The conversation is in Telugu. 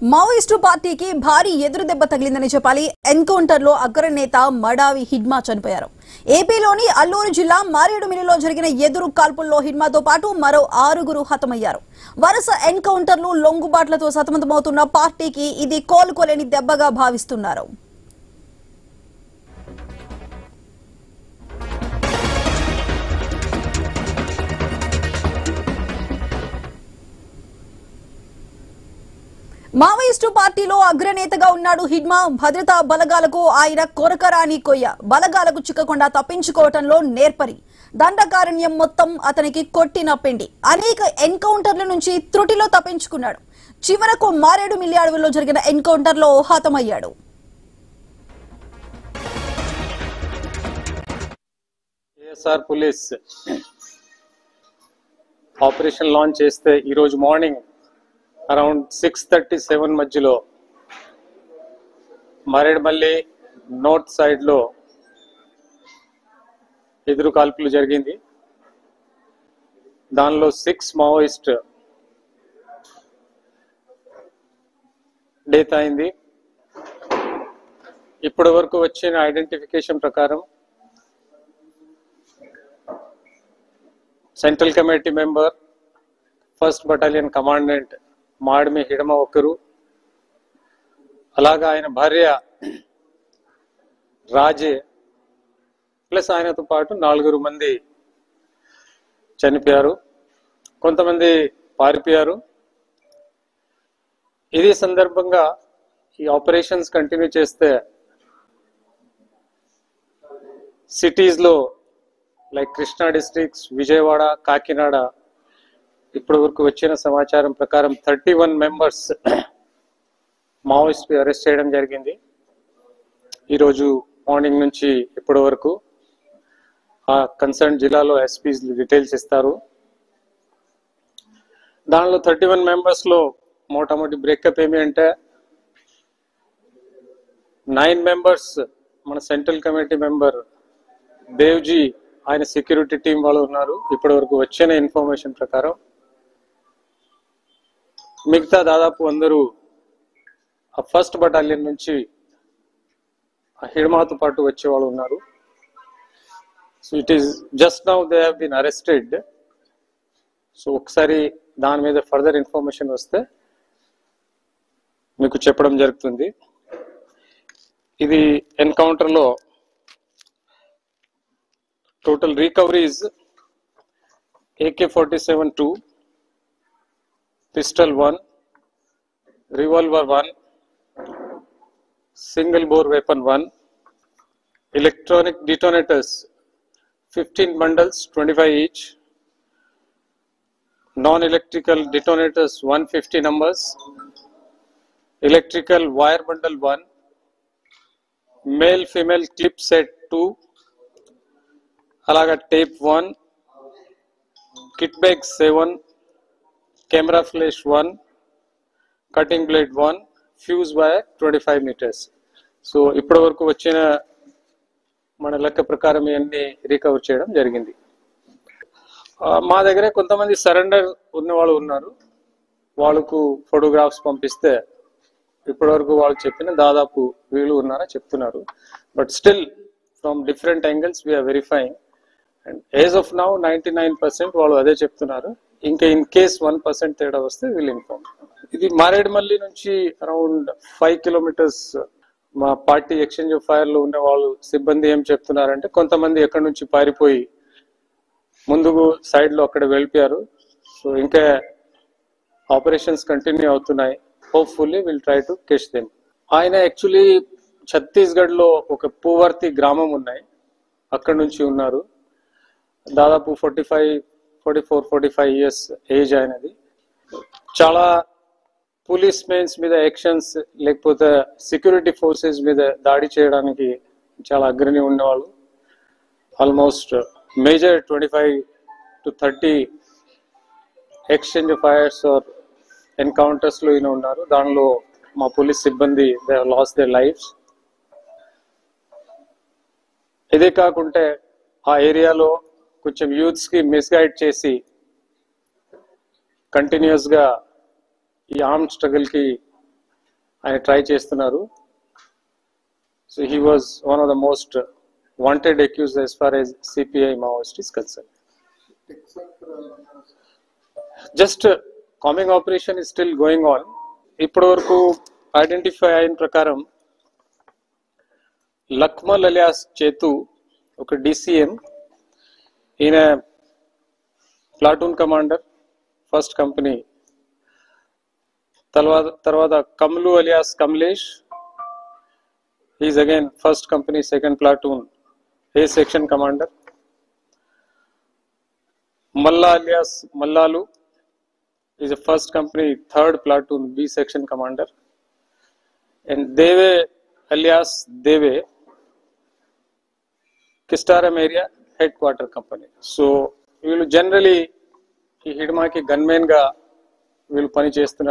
మావోయిస్టు పార్టీకి భారీ ఎదురు దెబ్బ తగిలిందని చెప్పాలి. ఎన్కౌంటర్ లో అగ్రనేత మడావి హిడ్మా చనిపోయారు. ఏపీలోని అల్లూరు జిల్లా మారేడుమిల్లిలో జరిగిన ఎదురు కాల్పుల్లో హిడ్మాతో పాటు మరో 6గురు హతమయ్యారు. వరుస ఎన్కౌంటర్లు లొంగుబాట్లతో సతమతమవుతున్న పార్టీకి ఇది కోలుకోలేని దెబ్బగా భావిస్తున్నారు. మావోయిస్టు పార్టీలో అగ్రనేతగా ఉన్నాడు హిడ్మా. భద్రతా బలగాలకు ఆయన కొరకరాని కొయ్య. బలగాలకు చిక్కకుండా తప్పించుకోవటంలో నేర్పరి. దండకారణ్యం మొత్తం అతనికి కొట్టిన పిండి. అనేక ఎన్కౌంటర్ల నుంచి త్రుటిలో తప్పించుకున్నాడు. చివరకు మారేడుమిల్లి అడవుల్లో జరిగిన ఎన్కౌంటర్ లో హతమయ్యాడు. ఏఎస్ఆర్ పోలీస్ ఆపరేషన్ లాంచ్ చేస్తే ఈరోజు మార్నింగ్ అరౌండ్ 6:37 మధ్యలో మారేడుమల్లి నార్త్ సైడ్ లో ఎదురు కాల్పులు జరిగింది. దానిలో 6 మావోయిస్ట్ డెత్ అయింది. ఇప్పటి వరకు వచ్చిన ఐడెంటిఫికేషన్ ప్రకారం central committee member, 1st battalion commandant Madvi Hidma ఒకరు, అలాగా ఆయన భార్య రాజే ప్లస్ ఆయనతో పాటు 4 మంది చనిపోయారు. కొంతమంది పారిపోయారు. ఇది సందర్భంగా ఈ ఆపరేషన్స్ కంటిన్యూ చేస్తే సిటీస్ లో లైక్ కృష్ణా డిస్ట్రిక్ట్స్, విజయవాడ, కాకినాడ ఇప్పటి వరకు వచ్చిన సమాచారం ప్రకారం 31 మెంబర్స్ మావోయిస్ట్ అరెస్ట్ చేయడం జరిగింది. ఈరోజు మార్నింగ్ నుంచి ఇప్పటి వరకు ఆ కన్సర్న్ జిల్లాలో ఎస్పీస్ డీటెయిల్స్ ఇస్తారు. దానిలో 31 మెంబర్స్ లో మోటామోటి బ్రేకప్ ఏమి అంటే 9 మెంబర్స్ మన సెంట్రల్ కమిటీ మెంబర్ దేవ్జీ, ఆయన సెక్యూరిటీ టీం వాళ్ళు ఉన్నారు. ఇప్పటి వరకు వచ్చిన ఇన్ఫర్మేషన్ ప్రకారం మిగతా దాదాపు అందరూ ఆ 1st బటాలియన్ నుంచి ఆ హిడ్మాతో పాటు వచ్చే వాళ్ళు ఉన్నారు. So it is just now they have been arrested. So ఒకసారి దాని మీద ఫర్దర్ ఇన్ఫర్మేషన్ వస్తే మీకు చెప్పడం జరుగుతుంది. ఇది ఎన్కౌంటర్ లో total recoveries AK-47 2, Pistol 1, Revolver 1, Single bore weapon 1, electronic detonators 15 bundles 25 each, non-electrical detonators 150 numbers, electrical wire bundle 1, male female clip set 2, alaga tape 1, kit bag 7, camera flash 1, cutting blade 1, fuse wire 25 meters. So ఇప్పటి వరకు వచ్చిన మన లెక్క ప్రకారం ఇవన్నీ రికవర్ చేయడం జరిగింది. మా దగ్గర కొంతమంది సరెండర్ ఉన్న వాళ్ళు ఉన్నారు. వాళ్ళకు ఫోటోగ్రాఫ్స్ పంపిస్తే ఇప్పటి వరకు వాళ్ళు చెప్పిన దాదాపు వీళ్ళు ఉన్నారా చెప్తున్నారు. But still from different angles we're verifying and as of now 99% వాళ్ళు అదే చెప్తున్నారు. ఇంకా ఇన్ కేస్ 1% తేడా వస్తే వీళ్ళు ఇన్ఫార్మ్. ఇది మారేడుమల్లి నుంచి అరౌండ్ 5 కిలోమీటర్స్. మా పార్టీ ఎక్స్చేంజ్ ఆఫ్ ఫైర్ లో ఉన్న వాళ్ళు సిబ్బంది ఏం చెప్తున్నారంటే కొంతమంది ఎక్కడి నుంచి పారిపోయి ముందుకు సైడ్ లో అక్కడ వెళ్ళిపోయారు. సో ఇంకా ఆపరేషన్స్ కంటిన్యూ అవుతున్నాయి. Hopefully will try to catch them. ఆయన యాక్చువల్లీ ఛత్తీస్గఢ్ లో ఒక పూవర్తి గ్రామం ఉన్నాయి, అక్కడ నుంచి ఉన్నారు. దాదాపు 44-45 ఇయర్స్ ఏజ్ అయినది. చాలా పోలీస్ మెన్స్ మీద యాక్షన్స్ లేకపోతే సెక్యూరిటీ ఫోర్సెస్ మీద దాడి చేయడానికి చాలా అగ్రణి ఉండేవాళ్ళు. Almost major 25 to 30 exchange of fires or encounters లో ఈయన ఉన్నారు. దానిలో మా పోలీస్ సిబ్బంది they have lost their lifes. ఇదే కాకుంటే ఆ ఏరియాలో కొంచెం యూత్స్ కి మిస్గైడ్ చేసి కంటిన్యూస్ గా ఈ ఆర్మ్ స్ట్రగుల్ కి ఆయన ట్రై చేస్తున్నారు. So he was one of the most wanted accused as far as CPI Maoist is concerned. Just coming operation is still going on. ఇప్పటి వరకు ఐడెంటిఫై అయిన ప్రకారం లక్మల్ అలియాస్ చేతు ఒక DCM, ఈయన ప్లాటూన్ కమాండర్ ఫస్ట్ కంపెనీ. తర్వాత Kamlu alias Kamlesh, is again first company second platoon A section commander. Malla alias Mallalu is a first company third platoon B section commander, and Deve alias Deve, Kistaram area headquarter company. So వీళ్ళు జనరలీ ఈ హిడ్మాకి గన్మెన్ గా వీళ్ళు పని చేస్తున్నారు.